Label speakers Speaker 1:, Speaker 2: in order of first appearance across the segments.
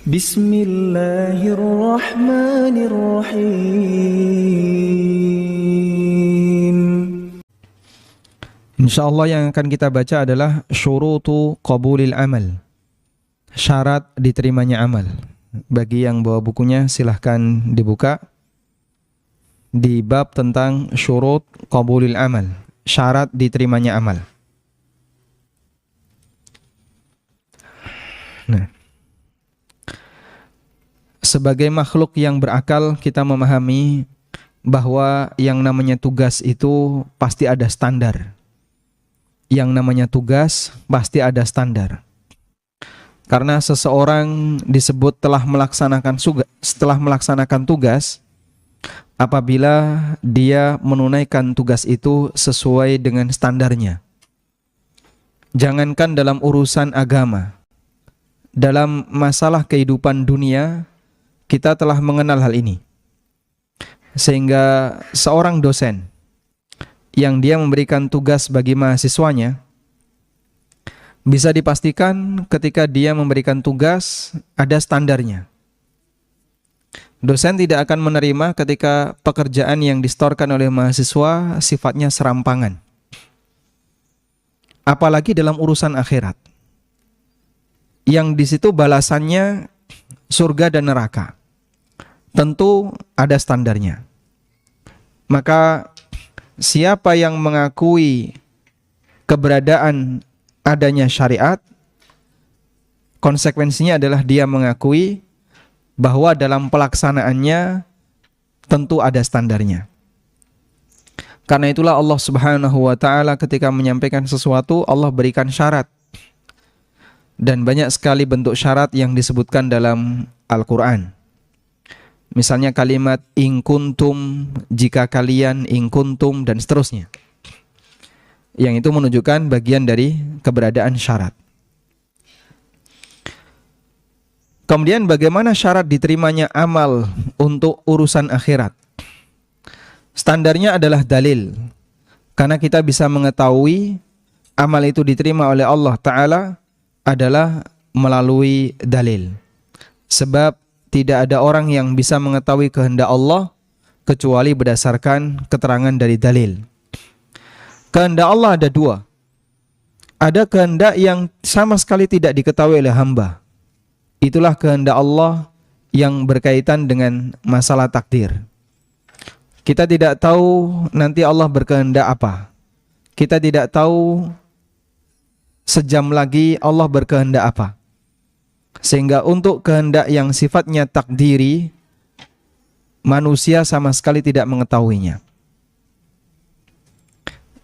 Speaker 1: Bismillahirrahmanirrahim.
Speaker 2: Insyaallah yang akan kita baca adalah syurutu qabulil amal. Syarat diterimanya amal. Bagi yang bawa bukunya silahkan dibuka di bab tentang syurut qabulil amal. Syarat diterimanya amal. Nah, sebagai makhluk yang berakal, kita memahami bahwa yang namanya tugas itu pasti ada standar. Yang namanya tugas pasti ada standar. Karena seseorang disebut telah melaksanakan tugas apabila dia menunaikan tugas itu sesuai dengan standarnya. Jangankan dalam urusan agama, dalam masalah kehidupan dunia, kita telah mengenal hal ini. Sehingga seorang dosen yang dia memberikan tugas bagi mahasiswanya, bisa dipastikan ketika dia memberikan tugas ada standarnya. Dosen tidak akan menerima ketika pekerjaan yang disetorkan oleh mahasiswa sifatnya serampangan. Apalagi dalam urusan akhirat, yang di situ balasannya surga dan neraka. Tentu ada standarnya. Maka siapa yang mengakui keberadaan adanya syariat, konsekuensinya adalah dia mengakui bahwa dalam pelaksanaannya tentu ada standarnya. Karena itulah Allah Subhanahu wa taala ketika menyampaikan sesuatu, Allah berikan syarat. Dan banyak sekali bentuk syarat yang disebutkan dalam Al-Qur'an. Misalnya kalimat in kuntum, jika kalian, in kuntum, dan seterusnya. Yang itu menunjukkan bagian dari keberadaan syarat. Kemudian bagaimana syarat diterimanya amal untuk urusan akhirat? Standarnya adalah dalil. Karena kita bisa mengetahui amal itu diterima oleh Allah Ta'ala adalah melalui dalil. Sebab tidak ada orang yang bisa mengetahui kehendak Allah kecuali berdasarkan keterangan dari dalil. Kehendak Allah ada dua. Ada kehendak yang sama sekali tidak diketahui oleh hamba. Itulah kehendak Allah yang berkaitan dengan masalah takdir. Kita tidak tahu nanti Allah berkehendak apa. Kita tidak tahu sejam lagi Allah berkehendak apa. Sehingga untuk kehendak yang sifatnya takdiri, manusia sama sekali tidak mengetahuinya.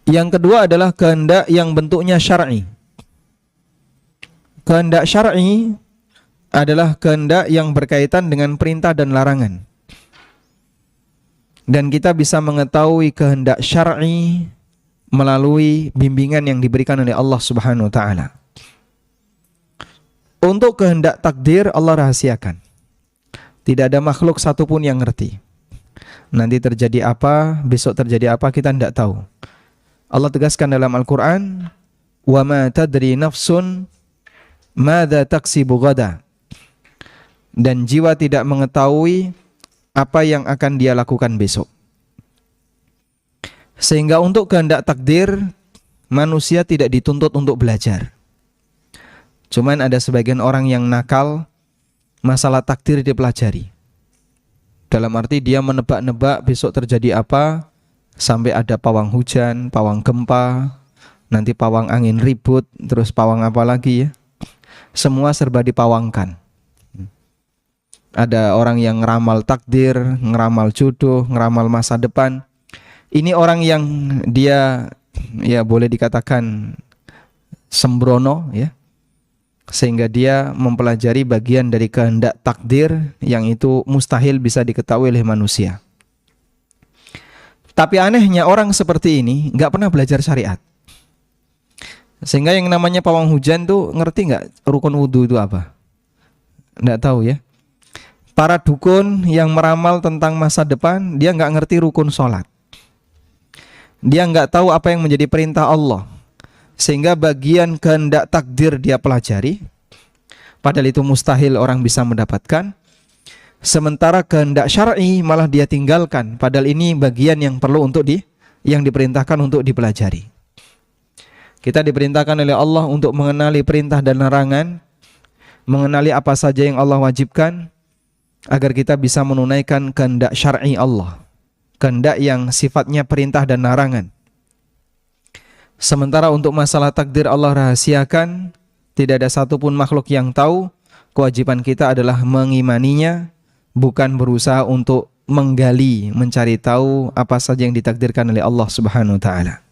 Speaker 2: Yang kedua adalah kehendak yang bentuknya syar'i. Kehendak syar'i adalah kehendak yang berkaitan dengan perintah dan larangan. Dan kita bisa mengetahui kehendak syar'i melalui bimbingan yang diberikan oleh Allah Subhanahu wa taala. Untuk kehendak takdir Allah rahasiakan. Tidak ada makhluk satupun yang ngerti. Nanti terjadi apa, besok terjadi apa, kita tidak tahu. Allah tegaskan dalam Al-Quran, wa ma tadri nafsun madza taksibu ghada. Dan jiwa tidak mengetahui apa yang akan dia lakukan besok. Sehingga untuk kehendak takdir, manusia tidak dituntut untuk belajar. Cuman ada sebagian orang yang nakal, masalah takdir dipelajari. Dalam arti dia menebak-nebak besok terjadi apa, sampai ada pawang hujan, pawang gempa, nanti pawang angin ribut, terus pawang apa lagi ya. Semua serba dipawangkan. Ada orang yang ngeramal takdir, ngeramal jodoh, ngeramal masa depan. Ini orang yang dia ya boleh dikatakan sembrono ya. Sehingga dia mempelajari bagian dari kehendak takdir yang itu mustahil bisa diketahui oleh manusia. Tapi anehnya orang seperti ini nggak pernah belajar syariat. Sehingga yang namanya pawang hujan tuh ngerti nggak rukun wudhu itu apa? Nggak tahu ya. Para dukun yang meramal tentang masa depan, dia nggak ngerti rukun sholat. Dia nggak tahu apa yang menjadi perintah Allah. Sehingga bagian kehendak takdir dia pelajari, padahal itu mustahil orang bisa mendapatkan. Sementara kehendak syar'i malah dia tinggalkan, padahal ini bagian yang perlu yang diperintahkan untuk dipelajari. Kita diperintahkan oleh Allah untuk mengenali perintah dan larangan, mengenali apa saja yang Allah wajibkan, agar kita bisa menunaikan kehendak syar'i Allah, kehendak yang sifatnya perintah dan larangan. Sementara untuk masalah takdir Allah rahasiakan, tidak ada satupun makhluk yang tahu. Kewajiban kita adalah mengimaninya, bukan berusaha untuk menggali, mencari tahu apa saja yang ditakdirkan oleh Allah Subhanahu wa taala.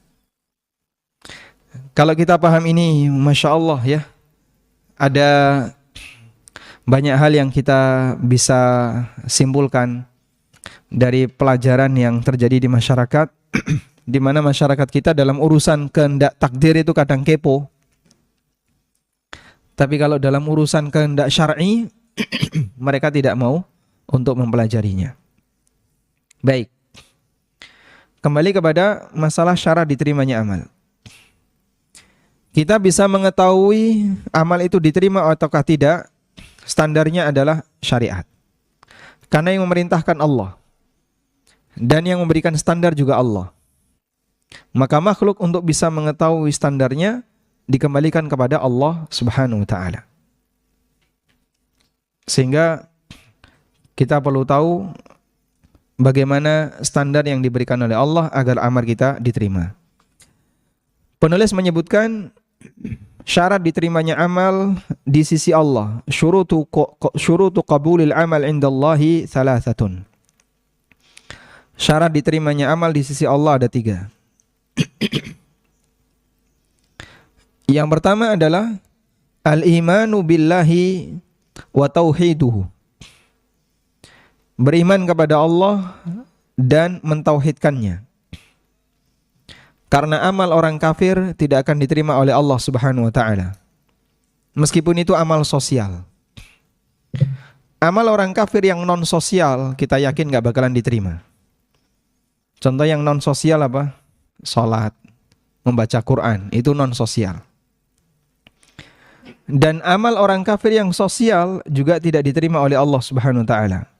Speaker 2: Kalau kita paham ini, Masya Allah ya, ada banyak hal yang kita bisa simpulkan dari pelajaran yang terjadi di masyarakat, di mana masyarakat kita dalam urusan kehendak takdir itu kadang kepo. Tapi kalau dalam urusan kehendak syar'i, mereka tidak mau untuk mempelajarinya. Baik. Kembali kepada masalah syarat diterimanya amal. Kita bisa mengetahui amal itu diterima ataukah tidak, standarnya adalah syariat. Karena yang memerintahkan Allah, dan yang memberikan standar juga Allah. Maka makhluk untuk bisa mengetahui standarnya dikembalikan kepada Allah Subhanahu wa taala. Sehingga kita perlu tahu bagaimana standar yang diberikan oleh Allah agar amal kita diterima. Penulis menyebutkan syarat diterimanya amal di sisi Allah. Syurutu qabulil amal indallahi thalathatun. Syarat diterimanya amal di sisi Allah ada 3. Yang pertama adalah al-imanu billahi wa tauhiduhu. Beriman kepada Allah dan mentauhidkannya. Karena amal orang kafir tidak akan diterima oleh Allah Subhanahu wa taala. Meskipun itu amal sosial. Amal orang kafir yang non sosial kita yakin gak bakalan diterima. Contoh yang non sosial apa? Salat, membaca Quran, itu non sosial. Dan amal orang kafir yang sosial juga tidak diterima oleh Allah Subhanahu wa taala.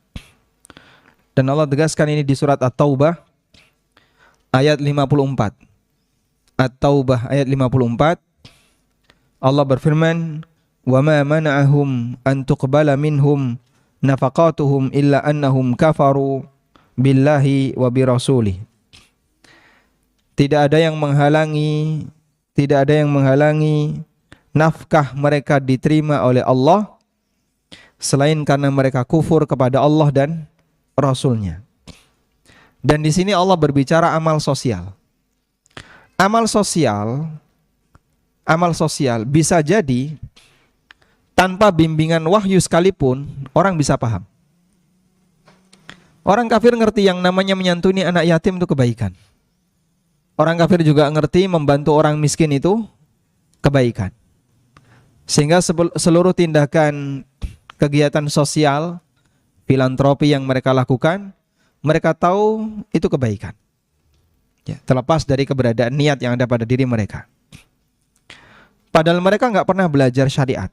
Speaker 2: Dan Allah tegaskan ini di surat At-Taubah ayat 54. At-Taubah ayat 54. Allah berfirman, "Wa ma mana'ahum an tuqbala minhum nafaqatuhum illa annahum kafaru billahi wa bi rasulih." Tidak ada yang menghalangi nafkah mereka diterima oleh Allah selain karena mereka kufur kepada Allah dan Rasulnya. Dan di sini Allah berbicara amal sosial. Amal sosial bisa jadi tanpa bimbingan wahyu sekalipun orang bisa paham. Orang kafir ngerti yang namanya menyantuni anak yatim itu kebaikan. Orang kafir juga ngerti membantu orang miskin itu kebaikan. Sehingga seluruh tindakan kegiatan sosial, filantropi yang mereka lakukan, mereka tahu itu kebaikan. Ya, terlepas dari keberadaan niat yang ada pada diri mereka. Padahal mereka nggak pernah belajar syariat.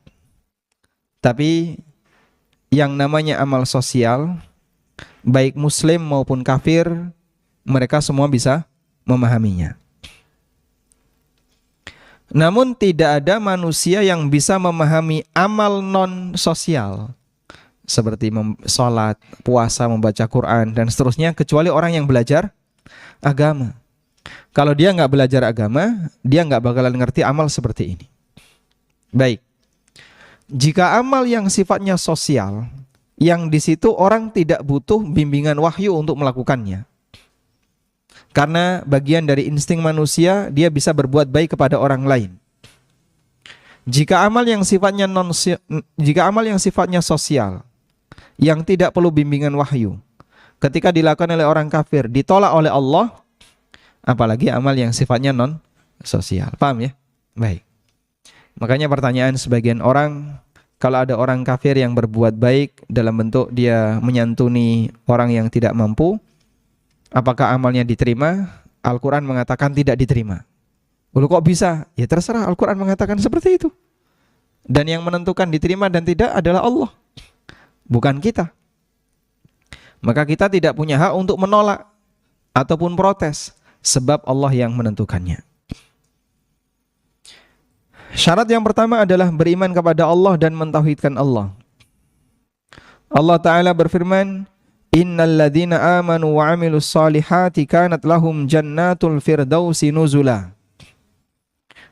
Speaker 2: Tapi yang namanya amal sosial, baik muslim maupun kafir, mereka semua bisa memahaminya. Namun tidak ada manusia yang bisa memahami amal non sosial seperti sholat, puasa, membaca Quran dan seterusnya kecuali orang yang belajar agama. Kalau dia nggak belajar agama, dia nggak bakalan ngerti amal seperti ini. Baik, jika amal yang sifatnya sosial, yang di situ orang tidak butuh bimbingan wahyu untuk melakukannya, karena bagian dari insting manusia, dia bisa berbuat baik kepada orang lain. Jika amal yang sifatnya sosial, yang tidak perlu bimbingan wahyu, ketika dilakukan oleh orang kafir ditolak oleh Allah, apalagi amal yang sifatnya non sosial. Paham ya? Baik. Makanya pertanyaan sebagian orang, kalau ada orang kafir yang berbuat baik dalam bentuk dia menyantuni orang yang tidak mampu, apakah amalnya diterima? Al-Quran mengatakan tidak diterima. Lalu kok bisa? Ya terserah, Al-Quran mengatakan seperti itu. Dan yang menentukan diterima dan tidak adalah Allah, bukan kita. Maka kita tidak punya hak untuk menolak ataupun protes, sebab Allah yang menentukannya. Syarat yang pertama adalah beriman kepada Allah dan mentauhidkan Allah. Allah Ta'ala berfirman, Innal ladzina amanu wa amilus salihati kanat lahum jannatul firdausi nuzula.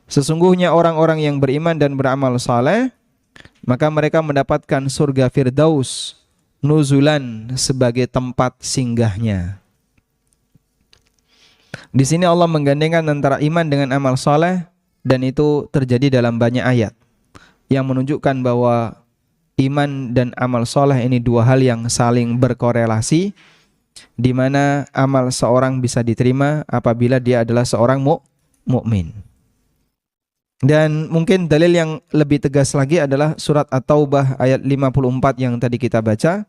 Speaker 2: Sesungguhnya orang-orang yang beriman dan beramal saleh, maka mereka mendapatkan surga Firdaus nuzulan, sebagai tempat singgahnya. Di sini Allah menggandengkan antara iman dengan amal saleh, dan itu terjadi dalam banyak ayat yang menunjukkan bahwa iman dan amal saleh ini dua hal yang saling berkorelasi, di mana amal seorang bisa diterima apabila dia adalah seorang mukmin. Dan mungkin dalil yang lebih tegas lagi adalah surat At-Taubah ayat 54 yang tadi kita baca.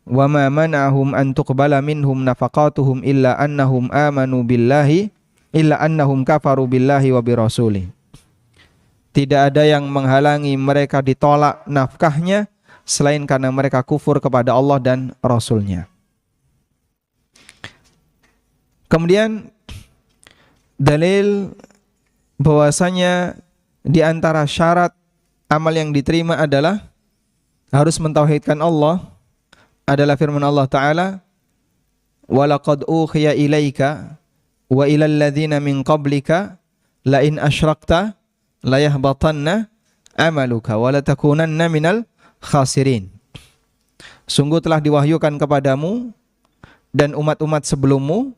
Speaker 2: Wa ma mana'ahum an tuqbala minhum nafaqatuhum illa annahum amanu billahi illa annahum kafaru billahi wa birasuli. Tidak ada yang menghalangi mereka ditolak nafkahnya selain karena mereka kufur kepada Allah dan Rasulnya. Kemudian dalil bahwasanya di antara syarat amal yang diterima adalah harus mentauhidkan Allah, adalah firman Allah Ta'ala, وَلَقَدْ أُوخِيَ إِلَيْكَ وَإِلَى الَّذِينَ مِنْ قَبْلِكَ لَإِنْ أَشْرَكْتَ لَيَحْبَطَنَّ عَمَلُكَ وَلَتَكُونَنَّ مِنَ الْخَاسِرِينَ. Sungguh telah diwahyukan kepadamu dan umat-umat sebelummu,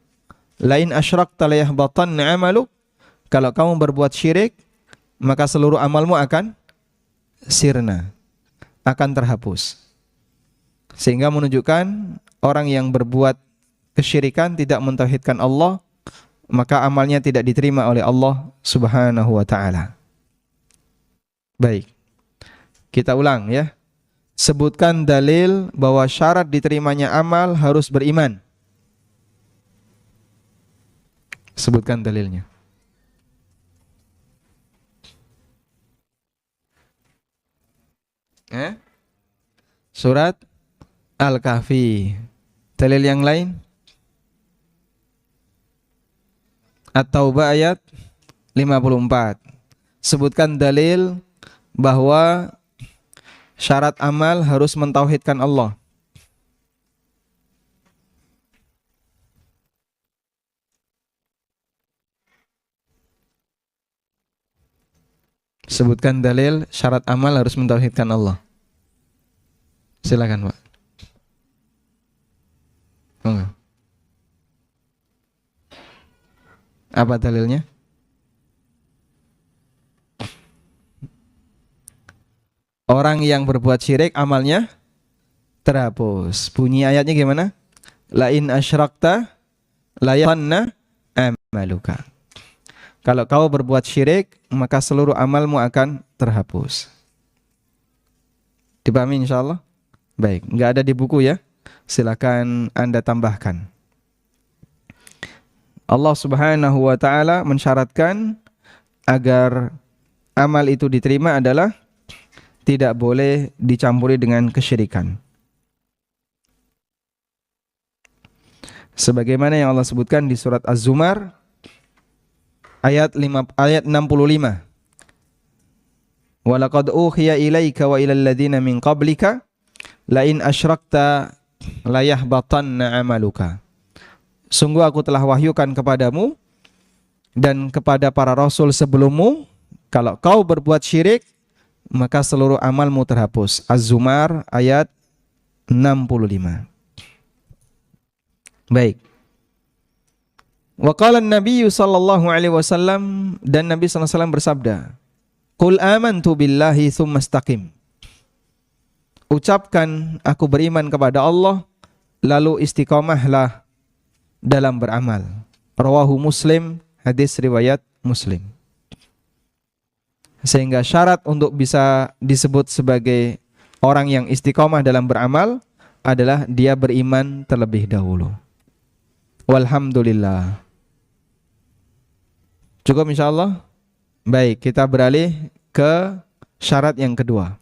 Speaker 2: لَإِنْ أَشْرَكْتَ لَيَحْبَطَنَّ عَمَلُكَ, kalau kamu berbuat syirik, maka seluruh amalmu akan sirna, akan terhapus. Sehingga menunjukkan orang yang berbuat kesyirikan, tidak mentauhidkan Allah, maka amalnya tidak diterima oleh Allah Subhanahu wa ta'ala. Baik, kita ulang ya. Sebutkan dalil bahwa syarat diterimanya amal harus beriman. Sebutkan dalilnya. Surat Al-Kahfi. Dalil yang lain? At-Taubah ayat 54. Sebutkan dalil bahwa syarat amal harus mentauhidkan Allah. Sebutkan dalil syarat amal harus mentauhidkan Allah. Silakan, Pak. Apa dalilnya? Orang yang berbuat syirik amalnya terhapus. Bunyi ayatnya gimana? La in asyrakta la yahanna amaluka. Kalau kau berbuat syirik, maka seluruh amalmu akan terhapus. Dipahami insyaallah? Baik, enggak ada di buku ya. Silakan Anda tambahkan. Allah Subhanahu wa ta'ala mensyaratkan agar amal itu diterima adalah tidak boleh dicampuri dengan kesyirikan. Sebagaimana yang Allah sebutkan di surat Az-Zumar ayat 65. Wa laqad uhiya ilaika wa ilal ladzina min qablika la in asyrakta la yahbatanna amaluka. Sungguh aku telah wahyukan kepadamu dan kepada para rasul sebelummu, kalau kau berbuat syirik, maka seluruh amalmu terhapus. Az-Zumar ayat 65. Baik. Wa qala an-nabiy sallallahu alaihi wasallam, dan Nabi sallallahu alaihi wasallam bersabda, "Qul amantu billahi tsumma istaqim." Ucapkan aku beriman kepada Allah, lalu istiqomahlah dalam beramal. Rawahu Muslim, hadis riwayat Muslim. Sehingga syarat untuk bisa disebut sebagai orang yang istiqomah dalam beramal adalah dia beriman terlebih dahulu. Walhamdulillah. Cukup insyaallah. Baik, kita beralih ke syarat yang kedua.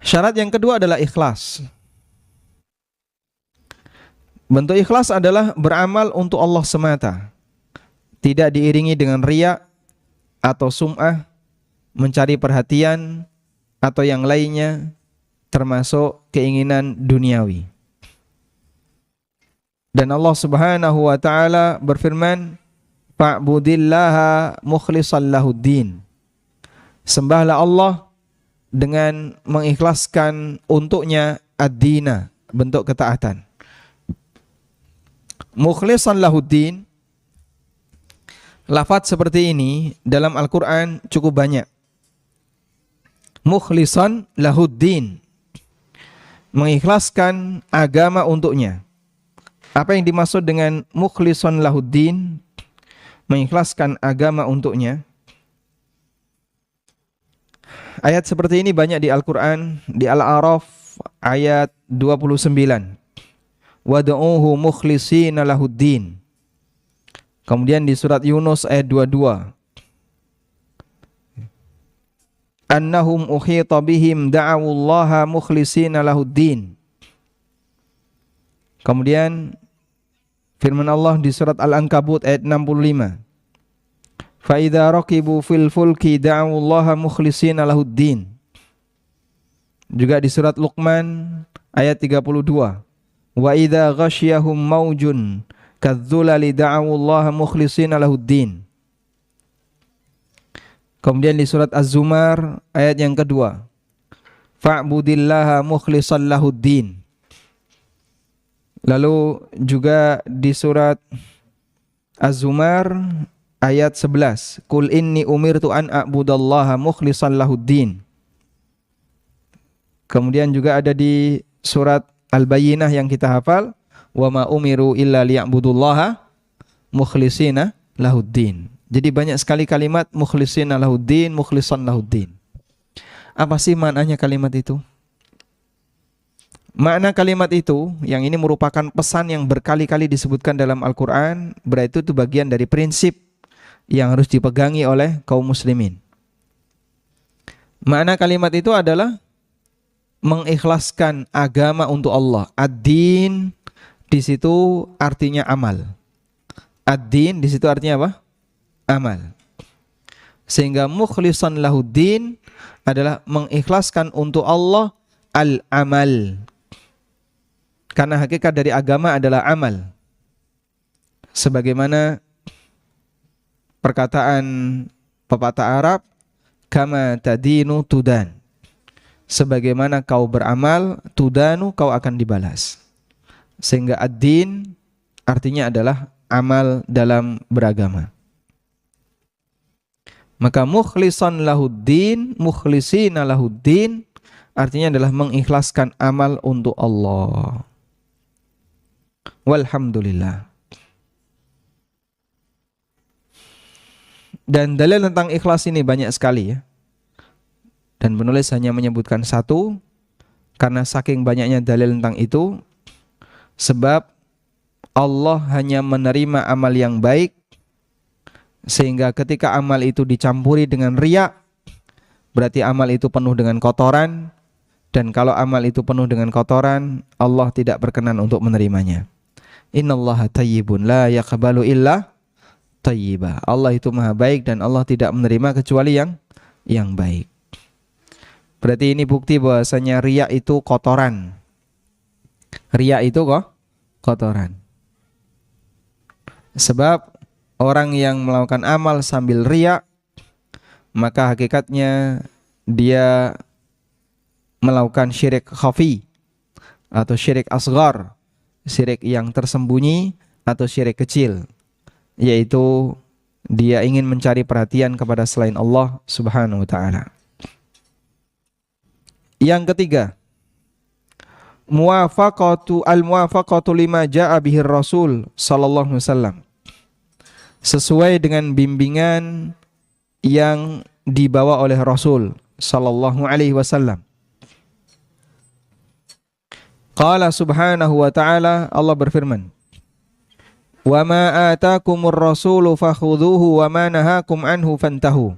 Speaker 2: Syarat yang kedua adalah ikhlas. Bentuk ikhlas adalah beramal untuk Allah semata, tidak diiringi dengan riya atau sum'ah, mencari perhatian atau yang lainnya, termasuk keinginan duniawi. Dan Allah Subhanahu wa taala berfirman, "Fa'budillaha mukhlishan lahuddin." Sembahlah Allah dengan mengikhlaskan untuknya ad-dina, bentuk ketaatan. Mukhlishan lahuddin, lafaz seperti ini dalam Al-Quran cukup banyak. Mukhlishan lahuddin, mengikhlaskan agama untuknya. Apa yang dimaksud dengan mukhlishan lahuddin, mengikhlaskan agama untuknya? Ayat seperti ini banyak di Al-Quran, di Al-A'raf ayat 29. Wad'uhu mukhlishina lahuddin. Kemudian di surat Yunus ayat 22. Annahum ukhita bihim da'awullaha mukhlishina lahuddin. Kemudian firman Allah di surat Al-Ankabut ayat 65. Fa idza raqibu fil fulki da'awullaha mukhlishina lahuddin. Juga di surat Luqman ayat 32. Wa idza ghasyiyahum maujun kadzulali da'awullaha mukhlishina lahuddin. Kemudian di surat Az-Zumar ayat yang kedua, fa'budillaha mukhlishan lahuddin. Lalu juga di surat Az-Zumar ayat 11, qul inni umirtu an a'budallaha mukhlishan lahuddin. Kemudian juga ada di surat Al-Bayyinah yang kita hafal, wa ma umiru illa liya'budullaha mukhlishina lahuddin. Jadi banyak sekali kalimat mukhlishina lahuddin, mukhlishan lahuddin. Apa sih maknanya kalimat itu? Makna kalimat itu, yang ini merupakan pesan yang berkali-kali disebutkan dalam Al-Quran, berarti itu bagian dari prinsip yang harus dipegangi oleh kaum muslimin. Makna kalimat itu adalah mengikhlaskan agama untuk Allah. Ad-din di situ artinya amal. Ad-din di situ artinya apa? Amal. Sehingga mukhlishan lahuddin adalah mengikhlaskan untuk Allah al-amal. Karena hakikat dari agama adalah amal. Sebagaimana perkataan pepatah Arab, kama tadinu tudan. Sebagaimana kau beramal, tudanu, kau akan dibalas. Sehingga ad-din artinya adalah amal dalam beragama. Maka mukhlishan lahuddin, mukhlishina lahuddin artinya adalah mengikhlaskan amal untuk Allah. Walhamdulillah. Dan dalil tentang ikhlas ini banyak sekali ya. Dan penulis hanya menyebutkan satu karena saking banyaknya dalil tentang itu. Sebab Allah hanya menerima amal yang baik, sehingga ketika amal itu dicampuri dengan riya, berarti amal itu penuh dengan kotoran. Dan kalau amal itu penuh dengan kotoran, Allah tidak berkenan untuk menerimanya. Innallaha tayyibun la yaqbalu illa tayyiba. Allah itu maha baik dan Allah tidak menerima kecuali yang baik. Berarti ini bukti bahwasanya riya itu kotoran. Riya itu kotoran. Sebab orang yang melakukan amal sambil riya, maka hakikatnya dia melakukan syirik khafi atau syirik asghar, syirik yang tersembunyi atau syirik kecil, yaitu dia ingin mencari perhatian kepada selain Allah Subhanahu wa taala. Yang ketiga, al-muwafaqatu lima jaa bihi Rasul sallallahu alaihi wasallam. Sesuai dengan bimbingan yang dibawa oleh Rasul sallallahu alaihi wasallam. Qala subhanahu wa ta'ala, Allah berfirman, "Wa ma atakumur rasulu fakhudhuhu wa ma nahakum anhu fantahu."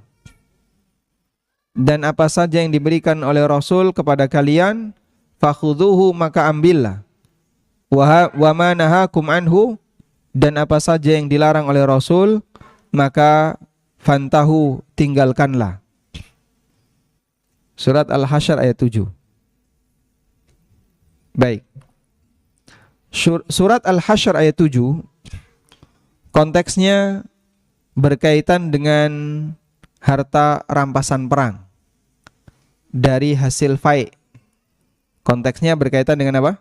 Speaker 2: dan apa saja yang diberikan oleh Rasul kepada kalian, fakhudhuhu, maka ambillah. Wa ma nahakum anhu, dan apa saja yang dilarang oleh Rasul, maka fantahu, tinggalkanlah. Surat Al-Hasyr ayat 7. Baik. Surat Al-Hasyr ayat 7 konteksnya berkaitan dengan harta rampasan perang dari hasil fai'. Konteksnya berkaitan dengan apa?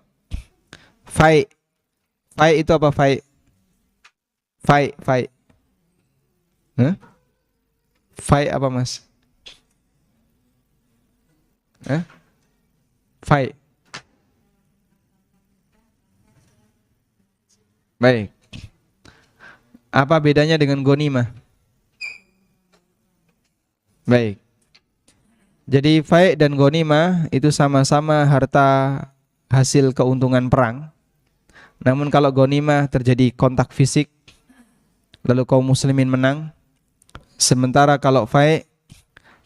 Speaker 2: Fai'. Fai' itu apa fai'? Fai'. Huh? Fai' apa, Mas? Fai'. Baik. Apa bedanya dengan ghanimah? Baik. Jadi fai' dan ghanimah itu sama-sama harta hasil keuntungan perang. Namun kalau ghanimah terjadi kontak fisik, lalu kaum muslimin menang. Sementara kalau fai'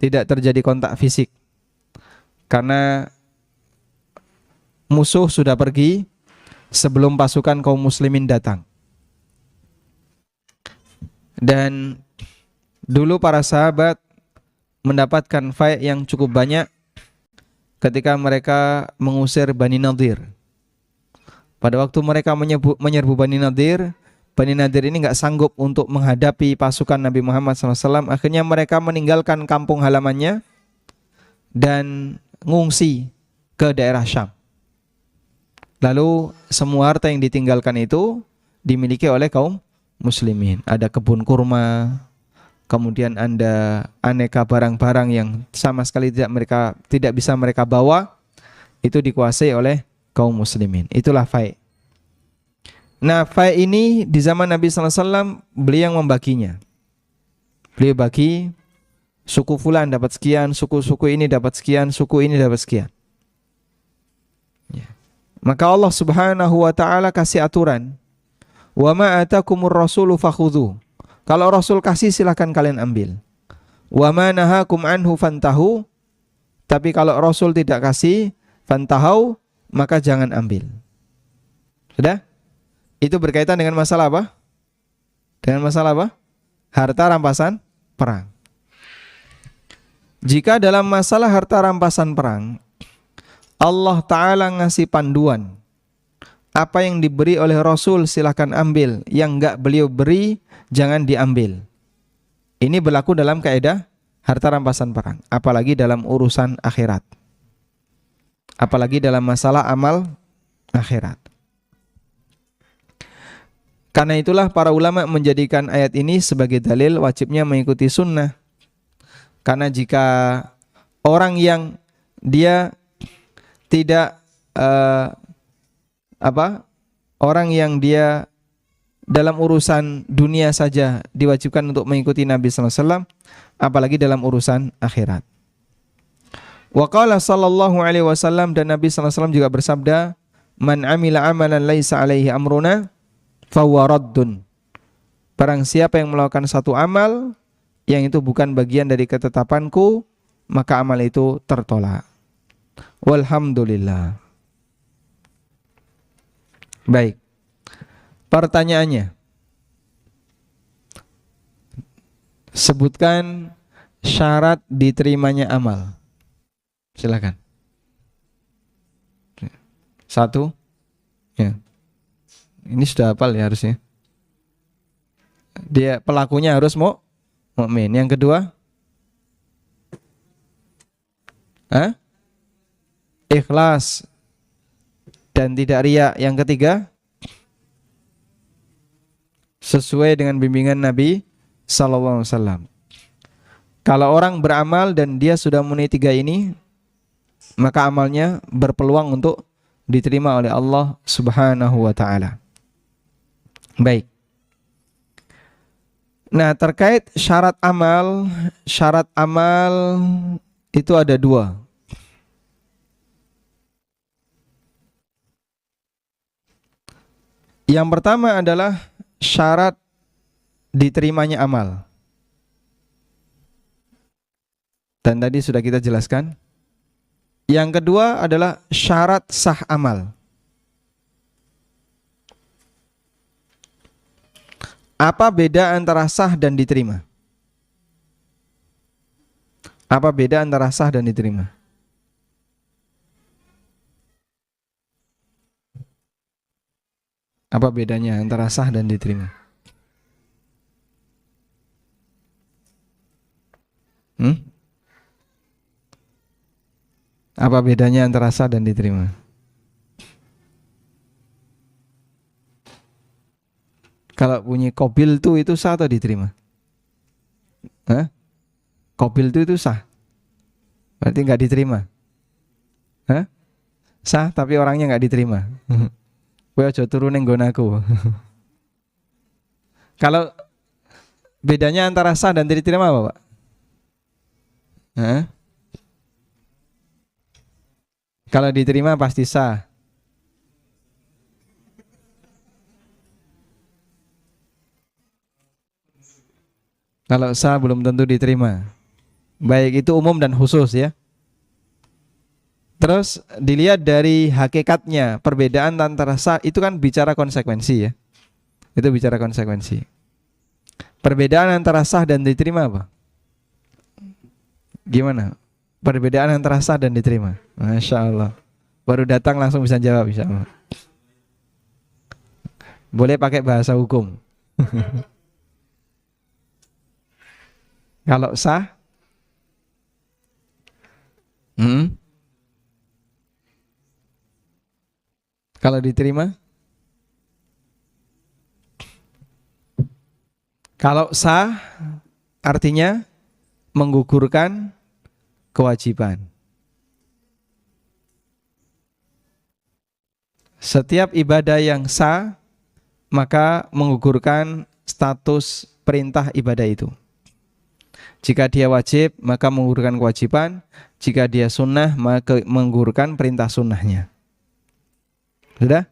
Speaker 2: tidak terjadi kontak fisik, karena musuh sudah pergi sebelum pasukan kaum muslimin datang. Dan dulu para sahabat mendapatkan fai' yang cukup banyak ketika mereka mengusir Bani Nadir. Pada waktu mereka menyerbu Bani Nadir ini nggak sanggup untuk menghadapi pasukan Nabi Muhammad SAW. Akhirnya mereka meninggalkan kampung halamannya dan ngungsi ke daerah Syam. Lalu semua harta yang ditinggalkan itu dimiliki oleh kaum muslimin. Ada kebun kurma, kemudian ada aneka barang-barang yang sama sekali tidak bisa mereka bawa, itu dikuasai oleh kaum muslimin. Itulah fai'. Nah, fai' ini di zaman Nabi SAW beliau yang membaginya. Beliau bagi, suku fulan dapat sekian, suku ini dapat sekian, suku ini dapat sekian. Maka Allah Subhanahu wa taala kasih aturan, wa ma atakumur rasulu fakhudhu. Kalau Rasul kasih silakan kalian ambil. Wa ma nahakum anhu fantahu. Tapi kalau Rasul tidak kasih, fantahau, maka jangan ambil. Sudah? Itu berkaitan dengan masalah apa? Dengan masalah apa? Harta rampasan perang. Jika dalam masalah harta rampasan perang, Allah Ta'ala ngasih panduan, apa yang diberi oleh Rasul silahkan ambil, yang enggak beliau beri jangan diambil. Ini berlaku dalam kaidah harta rampasan perang, apalagi dalam urusan akhirat, apalagi dalam masalah amal akhirat. Karena itulah para ulama menjadikan ayat ini sebagai dalil wajibnya mengikuti sunnah. Karena jika orang yang dia tidak orang yang dia dalam urusan dunia saja diwajibkan untuk mengikuti Nabi sallallahu alaihi wasallam, apalagi dalam urusan akhirat. Wa qala sallallahu alaihi wasallam, dan Nabi sallallahu alaihi wasallam juga bersabda, man amila amalan laisa alaihi amruna fahuwa raddun. Barang siapa yang melakukan satu amal yang itu bukan bagian dari ketetapanku, maka amal itu tertolak. Walhamdulillah. Baik. Pertanyaannya, sebutkan syarat diterimanya amal. Silakan. Satu. Ya. Ini sudah hafal ya harusnya. Dia pelakunya harus mukmin. Yang kedua? Ikhlas dan tidak riya. Yang ketiga? Sesuai dengan bimbingan Nabi sallallahu alaihi wasallam. Kalau orang beramal dan dia sudah memenuhi tiga ini, maka amalnya berpeluang untuk diterima oleh Allah Subhanahu wa taala. Baik. Nah, terkait syarat amal itu ada dua. Yang pertama adalah syarat diterimanya amal. Dan tadi sudah kita jelaskan. Yang kedua adalah syarat sah amal. Apa beda antara sah dan diterima? Apa beda antara sah dan diterima? Apa bedanya antara sah dan diterima? Apa bedanya antara sah dan diterima? Kalau bunyi qabil tu itu sah atau diterima? Hah? Qabil tu itu sah. Berarti nggak diterima. Hah? Sah tapi orangnya nggak diterima. Kowe aja turu ning nggon aku. Kalau bedanya antara sah dan diterima apa, Pak? Hah? Kalau diterima pasti sah. Kalau sah belum tentu diterima. Baik itu umum dan khusus ya. Terus dilihat dari hakikatnya, perbedaan antara sah itu kan bicara konsekuensi ya. Itu bicara konsekuensi. Perbedaan antara sah dan diterima apa? Gimana? Perbedaan antara sah dan diterima. Masya Allah. Baru datang langsung bisa jawab, insya Allah. Boleh pakai bahasa hukum. Kalau sah, kalau diterima, kalau sah artinya menggugurkan kewajiban. Setiap ibadah yang sah maka menggugurkan status perintah ibadah itu. Jika dia wajib maka menggugurkan kewajiban, jika dia sunnah maka menggugurkan perintah sunnahnya. Sudah?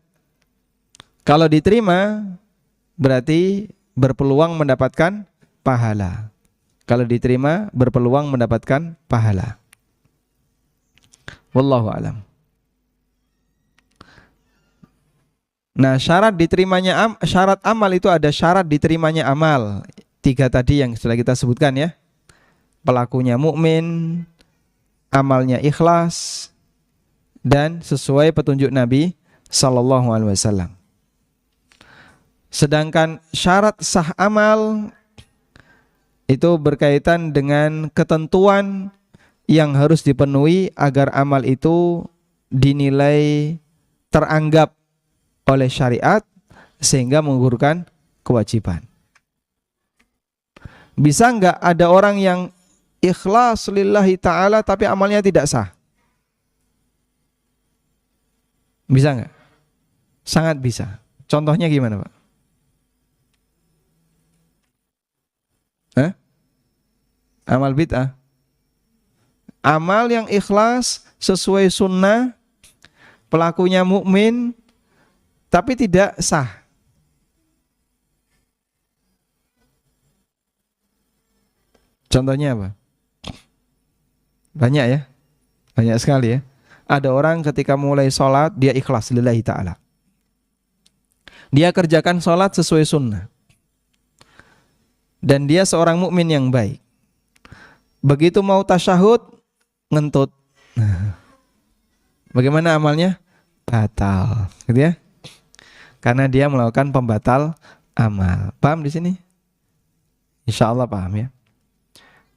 Speaker 2: Kalau diterima berarti berpeluang mendapatkan pahala. Kalau diterima berpeluang mendapatkan pahala. Wallahu a'lam. Nah, syarat amal itu ada syarat diterimanya amal. 3 tadi yang sudah kita sebutkan ya. Pelakunya mukmin, amalnya ikhlas, dan sesuai petunjuk Nabi sallallahu alaihi wasallam. Sedangkan syarat sah amal itu berkaitan dengan ketentuan yang harus dipenuhi agar amal itu dinilai teranggap oleh syariat sehingga menggugurkan kewajiban. Bisa enggak ada orang yang ikhlas lillahi ta'ala tapi amalnya tidak sah? Bisa enggak? Sangat bisa. Contohnya gimana, Pak? Hah? Amal bid'ah. Amal yang ikhlas sesuai sunnah, pelakunya mukmin tapi tidak sah. Contohnya apa? Banyak ya? Banyak sekali ya. Ada orang ketika mulai sholat dia ikhlas lillahi ta'ala. Dia kerjakan sholat sesuai sunnah. Dan dia seorang mukmin yang baik. Begitu mau tasyahud ngentut. Bagaimana amalnya? Batal, gitu ya. Karena dia melakukan pembatal amal. Paham di sini? Insya Allah paham ya.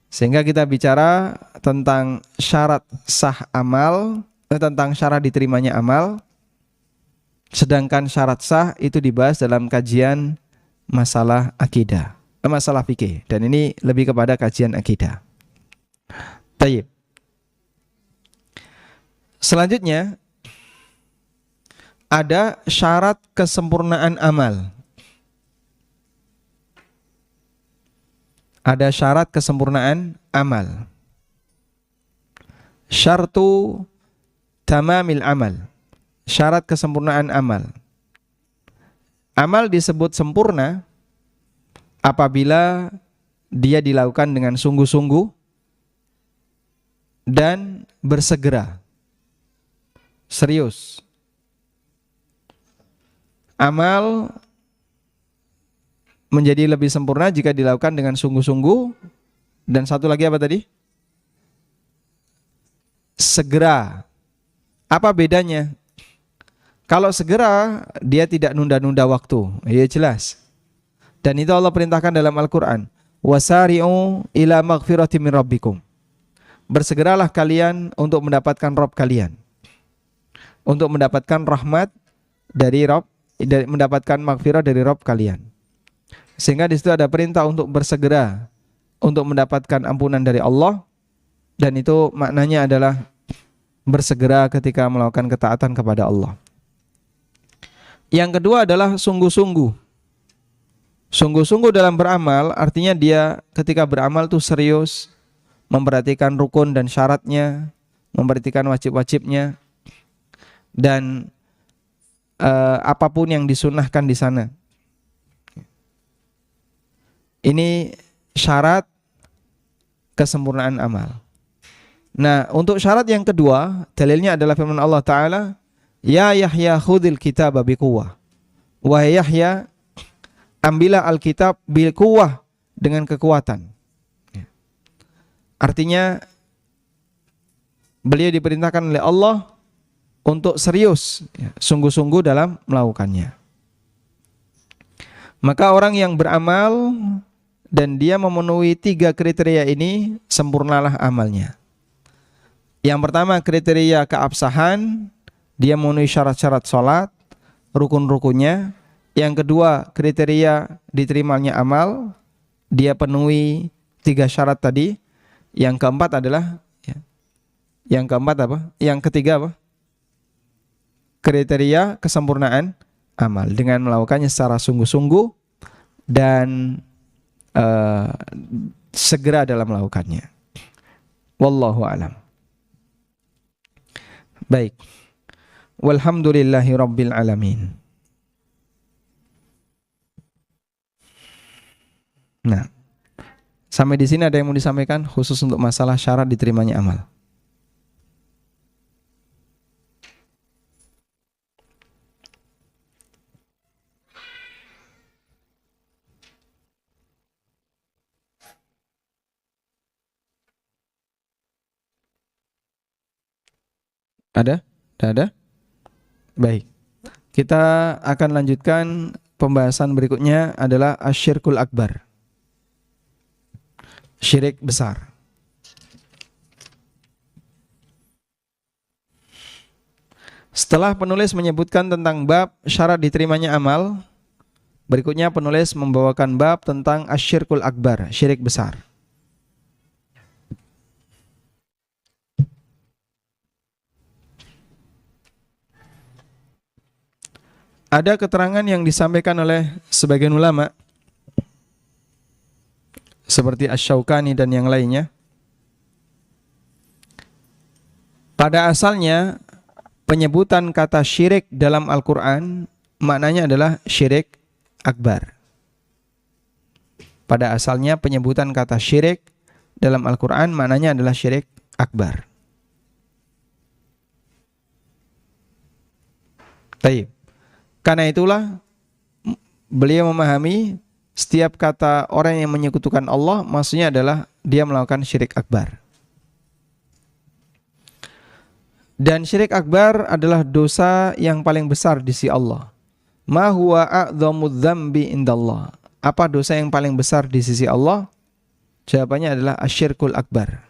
Speaker 2: Sehingga kita bicara tentang syarat sah amal, tentang syarat diterimanya amal. Sedangkan syarat sah itu dibahas dalam kajian masalah akidah, masalah fikih. Dan ini lebih kepada kajian akidah. Tayyib. Selanjutnya ada syarat kesempurnaan amal. Ada syarat kesempurnaan amal. Syartu tamamil amal. Syarat kesempurnaan amal. Amal disebut sempurna apabila dia dilakukan dengan sungguh-sungguh, dan bersegera. Serius. Amal menjadi lebih sempurna jika dilakukan dengan sungguh-sungguh. Dan satu lagi apa tadi? Segera. Apa bedanya? Kalau segera, dia tidak nunda-nunda waktu. Ya jelas. Dan itu Allah perintahkan dalam Al-Quran. Wasari'u ila maghfirati min rabbikum. Bersegeralah kalian untuk mendapatkan Rabb kalian. Untuk mendapatkan rahmat dari Rabb, mendapatkan maghfirah dari Rabb kalian. Sehingga di situ ada perintah untuk bersegera untuk mendapatkan ampunan dari Allah, dan itu maknanya adalah bersegera ketika melakukan ketaatan kepada Allah. Yang kedua adalah sungguh-sungguh. Sungguh-sungguh dalam beramal artinya dia ketika beramal tuh serius, memperhatikan rukun dan syaratnya, memperhatikan wajib-wajibnya, dan apapun yang disunnahkan di sana. Ini syarat kesempurnaan amal. Nah, untuk syarat yang kedua, dalilnya adalah firman Allah Ta'ala, Ya Yahya khudil kitaba biquwwah. Wahai Yahya, ambillah Alkitab bil quwwah, dengan kekuatan. Artinya beliau diperintahkan oleh Allah untuk serius, sungguh-sungguh dalam melakukannya. Maka orang yang beramal dan dia memenuhi 3 kriteria ini, sempurnalah amalnya. Yang pertama kriteria keabsahan, dia memenuhi syarat-syarat sholat, rukun-rukunnya. Yang kedua kriteria diterimanya amal, dia penuhi 3 syarat tadi. Yang keempat adalah yang keempat apa? Yang ketiga apa? Kriteria kesempurnaan amal dengan melakukannya secara sungguh-sungguh dan segera dalam melakukannya. Wallahu a'lam. Baik. Walhamdulillahi rabbil alamin. Nah, sampai di sini ada yang mau disampaikan khusus untuk masalah syarat diterimanya amal? Ada? Tidak ada? Baik. Kita akan lanjutkan pembahasan berikutnya adalah asyirkul akbar. Syirik besar. Setelah penulis menyebutkan tentang bab syarat diterimanya amal, berikutnya penulis membawakan bab tentang asyirkul akbar, syirik besar. Ada keterangan yang disampaikan oleh sebagian ulama seperti Asy-Syaukani dan yang lainnya. Pada asalnya penyebutan kata syirik dalam Al-Quran maknanya adalah syirik akbar. Pada asalnya penyebutan kata syirik dalam Al-Quran maknanya adalah syirik akbar. Baik. Karena itulah beliau memahami setiap kata orang yang menyekutukan Allah maksudnya adalah dia melakukan syirik akbar. Dan syirik akbar adalah dosa yang paling besar di sisi Allah. Ma huwa a'dhamudz dzambi indallah. Apa dosa yang paling besar di sisi Allah? Jawabannya adalah asyirkul akbar.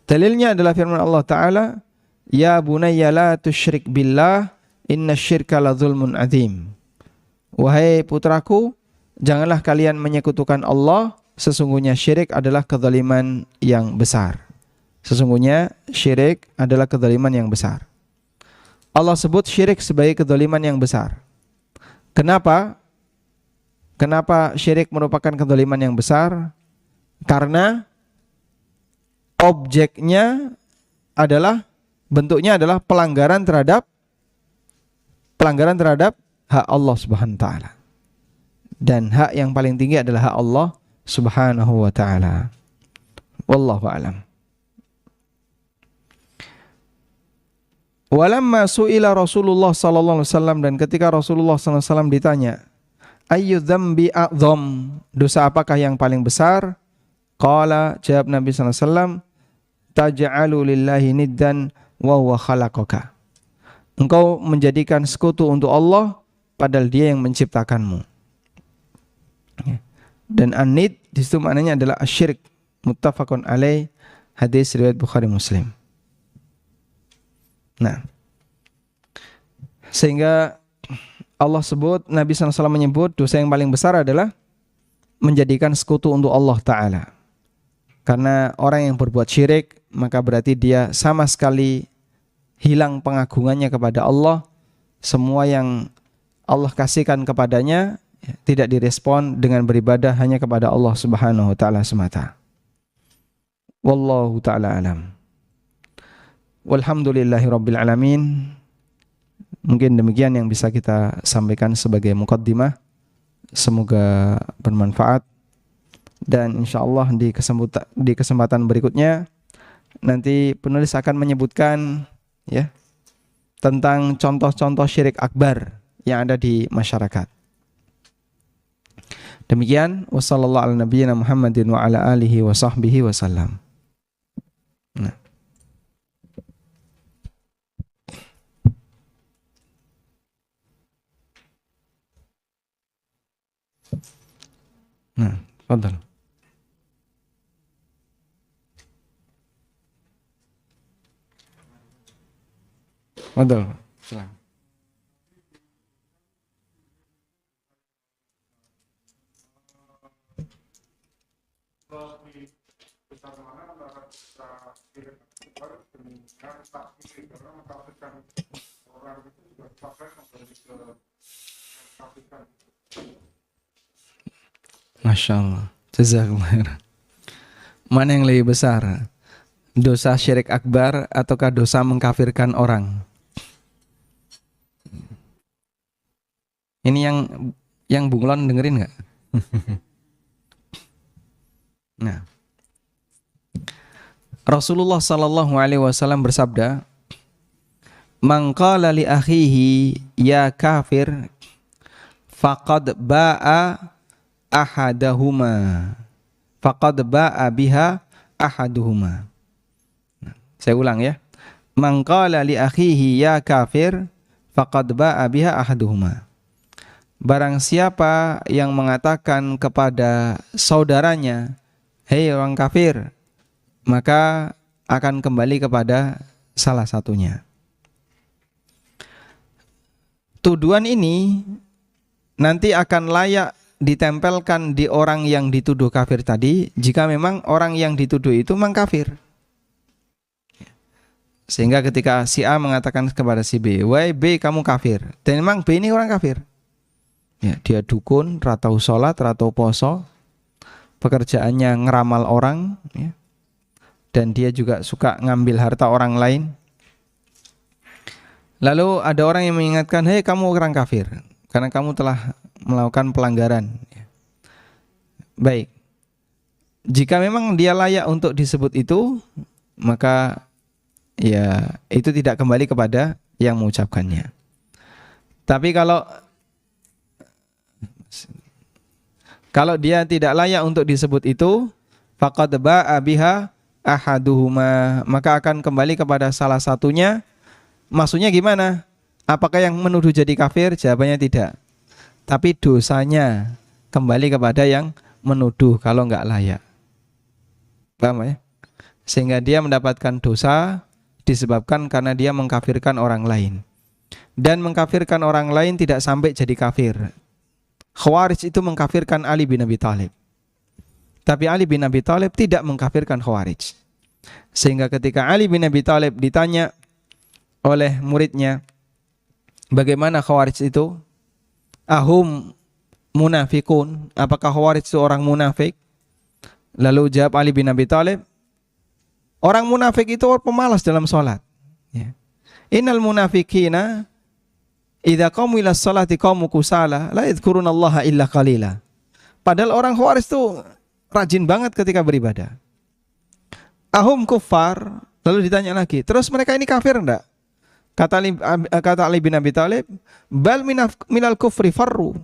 Speaker 2: Dalilnya adalah firman Allah Ta'ala, Ya bunayya la tusyrik billah, inna syirka la zulmun adzim. Wahai putraku, janganlah kalian menyekutukan Allah, sesungguhnya syirik adalah kezaliman yang besar. Sesungguhnya syirik adalah kezaliman yang besar. Allah sebut syirik sebagai kezaliman yang besar. Kenapa? Kenapa syirik merupakan kezaliman yang besar? Karena objeknya adalah, bentuknya adalah pelanggaran terhadap hak Allah Subhanahu wa taala. Dan hak yang paling tinggi adalah hak Allah Subhanahu wa taala. Wallahu a'lam. Walamma su'ila Rasulullah sallallahu alaihi wasallam, dan ketika Rasulullah sallallahu alaihi wasallam ditanya, ayyu dzambi a'dzam, dosa apakah yang paling besar? Qala, jawab Nabi sallallahu alaihi wasallam, taj'alu lillahi niddan wa huwa khalaqaka. Engkau menjadikan sekutu untuk Allah padahal Dia yang menciptakanmu. Dan an-nid di situ maknanya adalah asyirik, muttafaqun alaih, hadis riwayat Bukhari Muslim. Nah, sehingga Allah sebut, Nabi SAW menyebut dosa yang paling besar adalah menjadikan sekutu untuk Allah Ta'ala. Karena orang yang berbuat syirik, maka berarti dia sama sekali hilang pengagungannya kepada Allah. Semua yang Allah kasihkan kepadanya tidak direspon dengan beribadah hanya kepada Allah Subhanahu wa Ta'ala semata. Wallahu ta'ala alam. Walhamdulillahi rabbil alamin. Mungkin demikian yang bisa kita sampaikan sebagai muqaddimah. Semoga bermanfaat. Dan insyaallah di kesempatan berikutnya nanti penulis akan menyebutkan ya tentang contoh-contoh syirik akbar yang ada di masyarakat. Demikian, wassallallahu ala nabiyyina Muhammadin wa ala alihi wa sahbihi wasallam. Nah. Nah, fadhal. Fadhal. Silakan. Masya Allah, jazakallah khairan. Mana yang lebih besar, dosa syirik akbar ataukah dosa mengkafirkan orang? Ini yang bunglon dengerin nggak? Nah, Rasulullah Sallallahu Alaihi Wasallam bersabda, "Man qala li akhihi ya kafir, faqad ba'a ahadahuma, faqad ba'a biha ahaduhuma." Saya ulang ya. Man qala li akhihi ya kafir, faqad ba'a biha ahaduhuma. Barang siapa yang mengatakan kepada saudaranya, hei orang kafir, maka akan kembali kepada salah satunya. Tuduhan ini nanti akan layak ditempelkan di orang yang dituduh kafir tadi, jika memang orang yang dituduh itu memang kafir. Sehingga ketika si A mengatakan kepada si B, wahai B kamu kafir, dan memang B ini orang kafir. Ya, dia dukun, ratau sholat, ratau poso, pekerjaannya ngeramal orang, ya. Dan dia juga suka ngambil harta orang lain. Lalu ada orang yang mengingatkan, hei kamu orang kafir, karena kamu telah melakukan pelanggaran. Baik, jika memang dia layak untuk disebut itu, maka ya itu tidak kembali kepada yang mengucapkannya. Tapi kalau dia tidak layak untuk disebut itu, faqad ba'a biha ahaduhuma, maka akan kembali kepada salah satunya. Maksudnya gimana? Apakah yang menuduh jadi kafir? Jawabannya tidak. Tapi dosanya kembali kepada yang menuduh kalau enggak layak. Paham ya? Sehingga dia mendapatkan dosa disebabkan karena dia mengkafirkan orang lain. Dan mengkafirkan orang lain tidak sampai jadi kafir. Khawarij itu mengkafirkan Ali bin Abi Thalib. Tapi Ali bin Abi Thalib tidak mengkafirkan Khawarij. Sehingga ketika Ali bin Abi Thalib ditanya oleh muridnya, bagaimana Khawarij itu? Ahum munafikun, apakah Khawarij itu orang munafik? Lalu jawab Ali bin Abi Thalib, orang munafik itu orang pemalas dalam sholat. Ya. Innal munafikina idza qamu ila sholati qamu kusala la yadhkurunallaha illa qalila. Padahal orang Khawarij itu rajin banget ketika beribadah. Ahum kuffar, lalu ditanya lagi, terus mereka ini kafir enggak? Kata Ali bin Abi Thalib, bal minal kufri farru.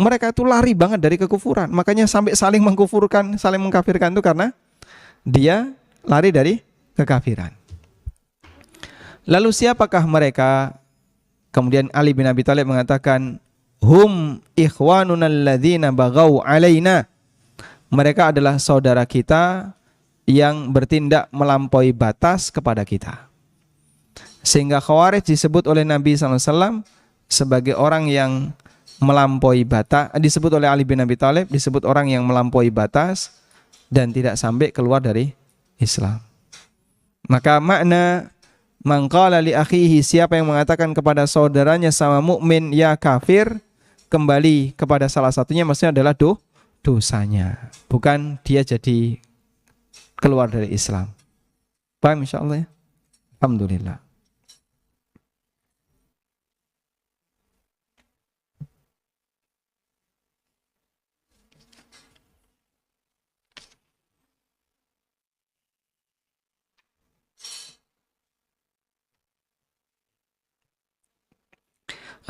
Speaker 2: Mereka itu lari banget dari kekufuran. Makanya sampai saling mengkufurkan, saling mengkafirkan itu karena dia lari dari kekafiran. Lalu siapakah mereka? Kemudian Ali bin Abi Thalib mengatakan, hum ikhwanuna alladzina baghaw alaina. Mereka adalah saudara kita yang bertindak melampaui batas kepada kita. Sehingga Khawarij disebut oleh Nabi SAW sebagai orang yang melampaui batas, disebut oleh Ali bin Abi Thalib disebut orang yang melampaui batas dan tidak sampai keluar dari Islam. Maka makna man qala li akhihi, siapa yang mengatakan kepada saudaranya sama mukmin ya kafir, kembali kepada salah satunya maksudnya adalah dosanya, bukan dia jadi keluar dari Islam. Paham insyaallah ya? Alhamdulillah.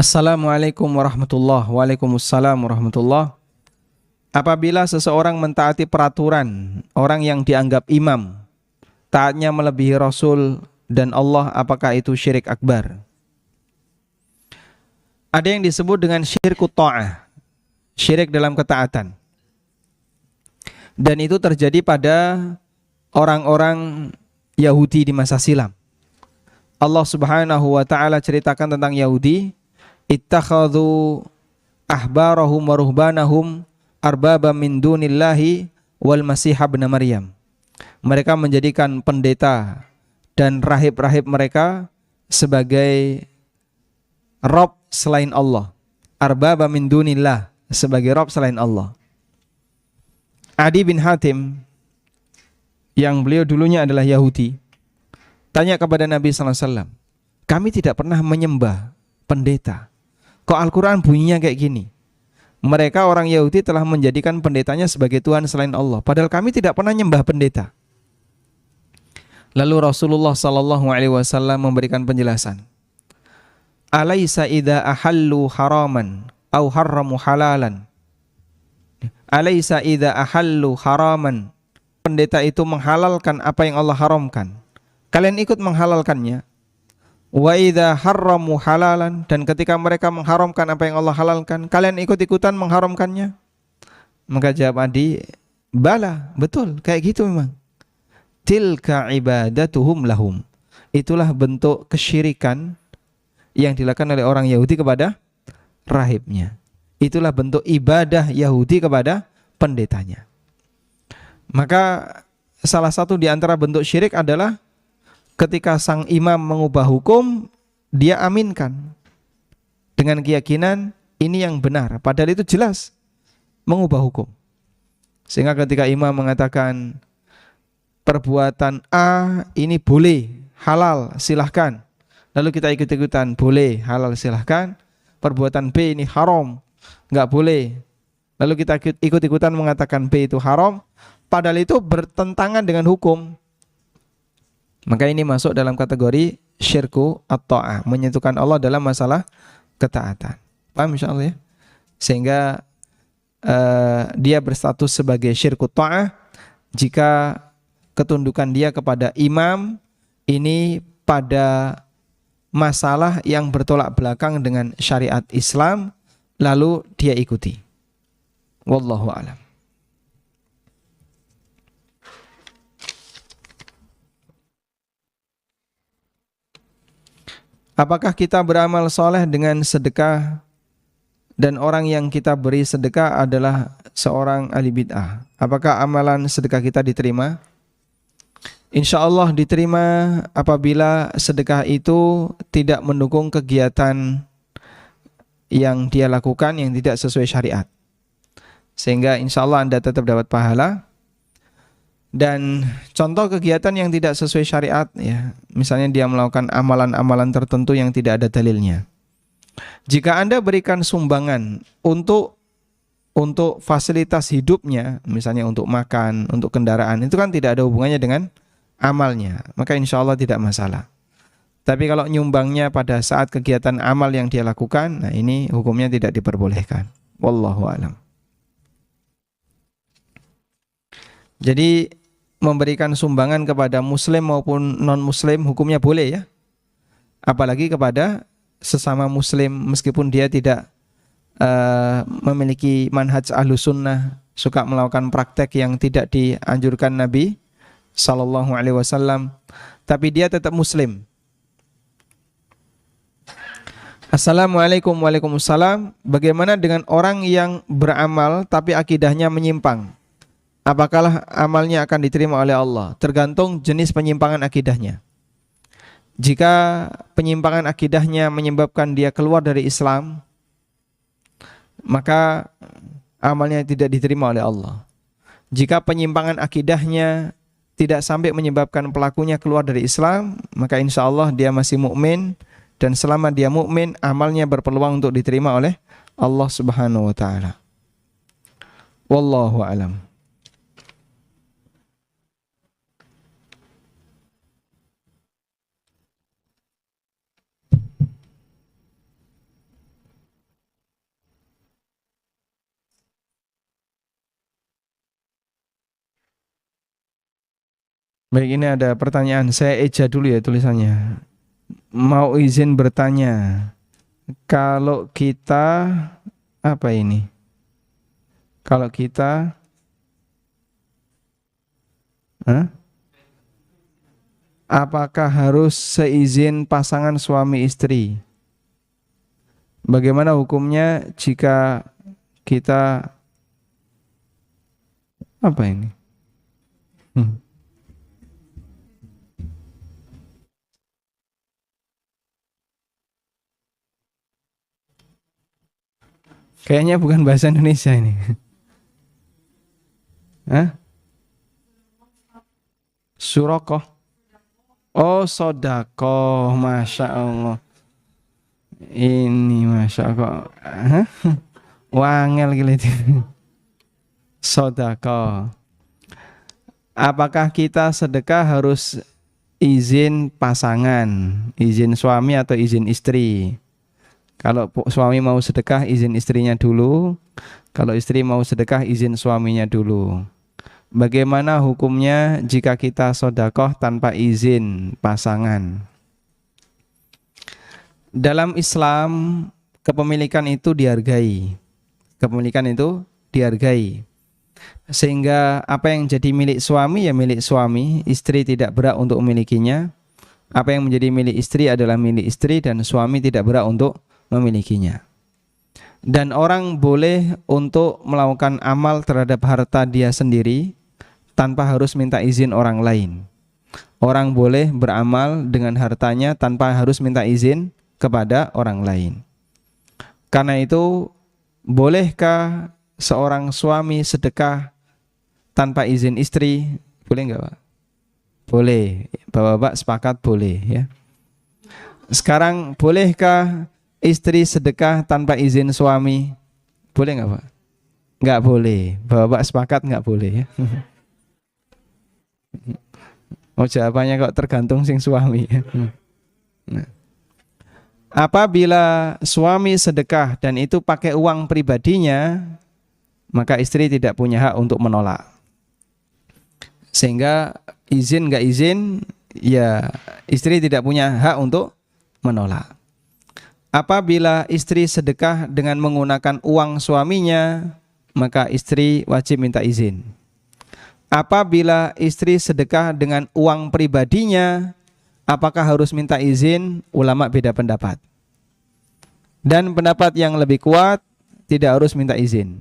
Speaker 2: Assalamualaikum warahmatullahi wabarakatuh. Waalaikumsalam warahmatullahi. Apabila seseorang mentaati peraturan orang yang dianggap imam, taatnya melebihi Rasul dan Allah, apakah itu syirik akbar? Ada yang disebut dengan syirkut ta'ah, syirik dalam ketaatan. Dan itu terjadi pada orang-orang Yahudi di masa silam. Allah Subhanahu wa taala ceritakan tentang Yahudi, ittakhadhu ahbarahum wa ruhbanahum arbaba min dunillahi wal masih ibn Maryam. Mereka menjadikan pendeta dan rahib-rahib mereka sebagai rob selain Allah. Arbaba min dunillah, sebagai rob selain Allah. Adi bin Hatim, yang beliau dulunya adalah Yahudi, tanya kepada Nabi SAW, kami tidak pernah menyembah pendeta. Kok Al-Quran bunyinya kayak gini? Mereka orang Yahudi telah menjadikan pendetanya sebagai Tuhan selain Allah, padahal kami tidak pernah nyembah pendeta. Lalu Rasulullah SAW memberikan penjelasan. Alaysa idza ahallu haraman au harramu halalan. Alaysa idza ahallu haraman. Pendeta itu menghalalkan apa yang Allah haramkan, kalian ikut menghalalkannya. Wa idza harramu halalan, dan ketika mereka mengharamkan apa yang Allah halalkan, kalian ikut-ikutan mengharamkannya. Maka jawab Adi, bala, betul, kayak gitu memang. Tilka ibadatuhum lahum. Itulah bentuk kesyirikan yang dilakukan oleh orang Yahudi kepada rahibnya. Itulah bentuk ibadah Yahudi kepada pendetanya. Maka salah satu di antara bentuk syirik adalah ketika sang imam mengubah hukum, dia aminkan dengan keyakinan ini yang benar, padahal itu jelas mengubah hukum. Sehingga ketika imam mengatakan perbuatan A ini boleh, halal, silahkan, lalu kita ikut-ikutan, boleh, halal, silahkan. Perbuatan B ini haram, nggak boleh, lalu kita ikut-ikutan mengatakan B itu haram, padahal itu bertentangan dengan hukum. Maka ini masuk dalam kategori syirku at-ta'ah, menyentuhkan Allah dalam masalah ketaatan. Paham insyaallah ya? Sehingga dia berstatus sebagai syirku ta'ah jika ketundukan dia kepada imam ini pada masalah yang bertolak belakang dengan syariat Islam, lalu dia ikuti. Wallahu a'lam. Apakah kita beramal soleh dengan sedekah dan orang yang kita beri sedekah adalah seorang ahli bid'ah? Apakah amalan sedekah kita diterima? Insya Allah diterima apabila sedekah itu tidak mendukung kegiatan yang dia lakukan yang tidak sesuai syariat. Sehingga insya Allah Anda tetap dapat pahala. Dan contoh kegiatan yang tidak sesuai syariat, ya, misalnya dia melakukan amalan-amalan tertentu yang tidak ada dalilnya. Jika Anda berikan sumbangan untuk fasilitas hidupnya, misalnya untuk makan, untuk kendaraan, itu kan tidak ada hubungannya dengan amalnya, maka insya Allah tidak masalah. Tapi kalau nyumbangnya pada saat kegiatan amal yang dia lakukan, nah ini hukumnya tidak diperbolehkan. Wallahu a'lam. Jadi memberikan sumbangan kepada muslim maupun non-muslim hukumnya boleh ya. Apalagi kepada sesama muslim meskipun dia tidak memiliki manhaj ahlussunnah, suka melakukan praktek yang tidak dianjurkan Nabi Sallallahu Alaihi Wasallam, tapi dia tetap muslim. Assalamualaikum. Waalaikumsalam. Bagaimana dengan orang yang beramal tapi akidahnya menyimpang? Apakah amalnya akan diterima oleh Allah? Tergantung jenis penyimpangan akidahnya. Jika penyimpangan akidahnya menyebabkan dia keluar dari Islam, maka amalnya tidak diterima oleh Allah. Jika penyimpangan akidahnya tidak sampai menyebabkan pelakunya keluar dari Islam, maka insya Allah dia masih mukmin. Dan selama dia mukmin, amalnya berpeluang untuk diterima oleh Allah Subhanahu wa taala. Wallahu a'lam. Baik, ini ada pertanyaan. Saya eja dulu ya tulisannya. Mau izin bertanya, kalau kita apa ini? Kalau kita apakah harus seizin pasangan suami istri? Bagaimana hukumnya jika kita apa ini? Kayaknya bukan bahasa Indonesia ini. Surokoh. Oh, sodakoh. Masya Allah. Ini Masya Allah. Wangel gitu. Sodakoh. Apakah kita sedekah harus izin pasangan, izin suami atau izin istri? Kalau suami mau sedekah, izin istrinya dulu. Kalau istri mau sedekah, izin suaminya dulu. Bagaimana hukumnya jika kita sedekah tanpa izin pasangan? Dalam Islam, kepemilikan itu dihargai. Kepemilikan itu dihargai. Sehingga apa yang jadi milik suami ya milik suami, istri tidak berhak untuk memilikinya. Apa yang menjadi milik istri adalah milik istri dan suami tidak berhak untuk memilikinya. Dan orang boleh untuk melakukan amal terhadap harta dia sendiri tanpa harus minta izin orang lain. Orang boleh beramal dengan hartanya tanpa harus minta izin kepada orang lain. Karena itu, bolehkah seorang suami sedekah tanpa izin istri? Boleh enggak, Pak? Boleh. Bapak-bapak sepakat boleh ya. Sekarang bolehkah istri sedekah tanpa izin suami? Boleh nggak, Pak? Nggak boleh. Bapak sepakat nggak boleh ya. Oh, jawabannya kok tergantung sing suami ya. Nah. Apabila suami sedekah dan itu pakai uang pribadinya, maka istri tidak punya hak untuk menolak. Sehingga izin nggak izin, ya istri tidak punya hak untuk menolak. Apabila istri sedekah dengan menggunakan uang suaminya, maka istri wajib minta izin. Apabila istri sedekah dengan uang pribadinya, apakah harus minta izin? Ulama beda pendapat. Dan pendapat yang lebih kuat, tidak harus minta izin.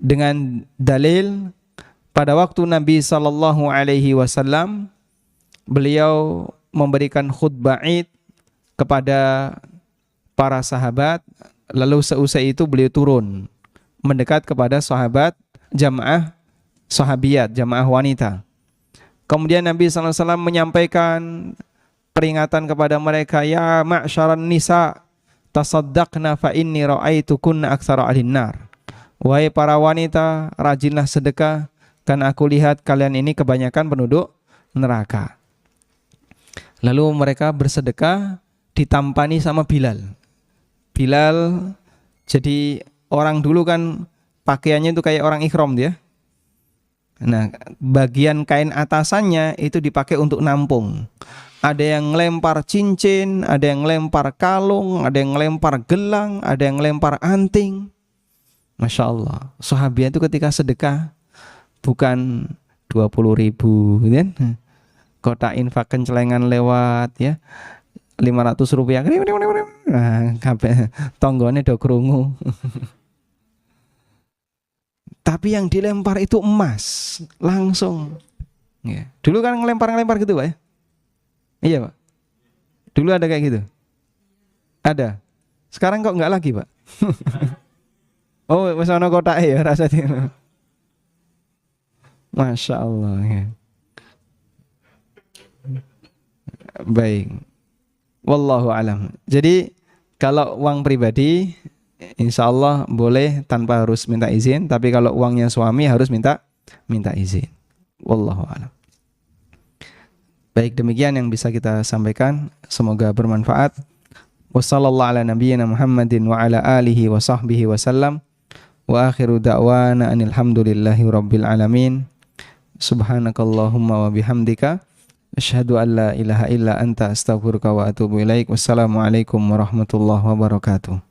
Speaker 2: Dengan dalil, pada waktu Nabi SAW, beliau memberikan khutbah Id kepada para sahabat, lalu seusai itu beliau turun mendekat kepada sahabat jamaah sahabiyat, jamaah wanita. Kemudian Nabi SAW menyampaikan peringatan kepada mereka, ya ma'syaran nisa tasaddaqna fa inni ra'aitukunna aktsara ahlin nar. Wahai para wanita, rajinlah sedekah, karena aku lihat kalian ini kebanyakan penduduk neraka. Lalu mereka bersedekah ditampani sama Bilal. Bilal jadi orang dulu kan pakaiannya itu kayak orang ikhram dia. Nah, bagian kain atasannya itu dipakai untuk nampung. Ada yang ngelempar cincin, ada yang ngelempar kalung, ada yang ngelempar gelang, ada yang ngelempar anting. Masya Allah, sahabat itu ketika sedekah bukan 20.000 kan? Kotak infak kencelengan lewat ya, 500 rupiah. Nah, kabeh tonggone do krungu. Tapi yang dilempar itu emas langsung. Ya. Dulu kan ngelempar gitu Pak ya? Iya Pak. Dulu ada kayak gitu. Ada. Sekarang kok nggak lagi Pak? Oh, wis ana kotake ya rasanya. Masya Allah ya. Baik. Wallahu alam. Jadi kalau uang pribadi insya Allah boleh tanpa harus minta izin. Tapi kalau uangnya suami harus minta izin. Wallahu alam. Baik, demikian yang bisa kita sampaikan. Semoga bermanfaat. Wassallallahu ala nabiyyina Muhammadin wa ala alihi wa sahbihi wasallam. Wa akhiru da'wana anil hamdulillahi rabbil alamin. Subhanakallahumma wa bihamdika asyhadu an la ilaha illa anta astaghfiruka wa atubu ilaik. Wassalamualaikum warahmatullahi wabarakatuh.